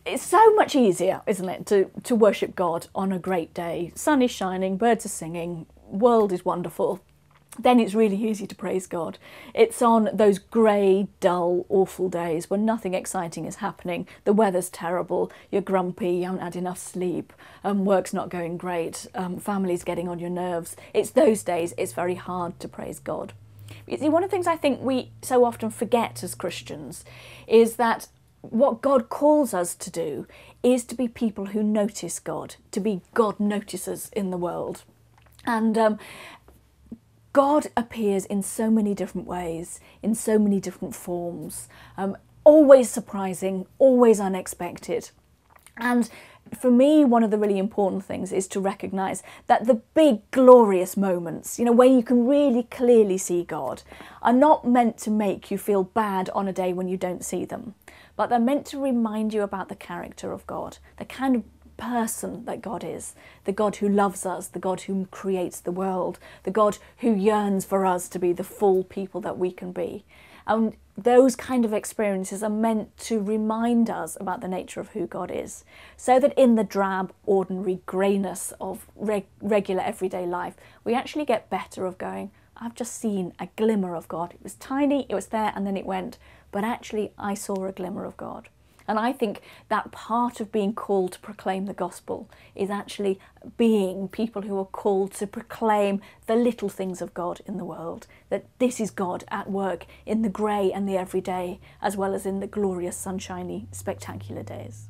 it's so much easier, isn't it, to worship God on a great day. Sun is shining, birds are singing, world is wonderful. Then it's really easy to praise God. It's on those grey, dull, awful days when nothing exciting is happening, the weather's terrible, you're grumpy, you haven't had enough sleep, work's not going great, family's getting on your nerves. It's those days it's very hard to praise God. You see, one of the things I think we so often forget as Christians is that what God calls us to do is to be people who notice God, to be God noticers in the world. And God appears in so many different ways, in so many different forms, always surprising, always unexpected. And for me, one of the really important things is to recognise that the big glorious moments, you know, where you can really clearly see God, are not meant to make you feel bad on a day when you don't see them, but they're meant to remind you about the character of God, the kind of person that God is, the God who loves us, the God who creates the world, the God who yearns for us to be the full people that we can be. And those kind of experiences are meant to remind us about the nature of who God is, so that in the drab, ordinary greyness of regular everyday life, we actually get better of going, I've just seen a glimmer of God. It was tiny, it was there, and then it went, but actually I saw a glimmer of God. And I think that part of being called to proclaim the gospel is actually being people who are called to proclaim the little things of God in the world, that this is God at work in the grey and the everyday, as well as in the glorious, sunshiny, spectacular days.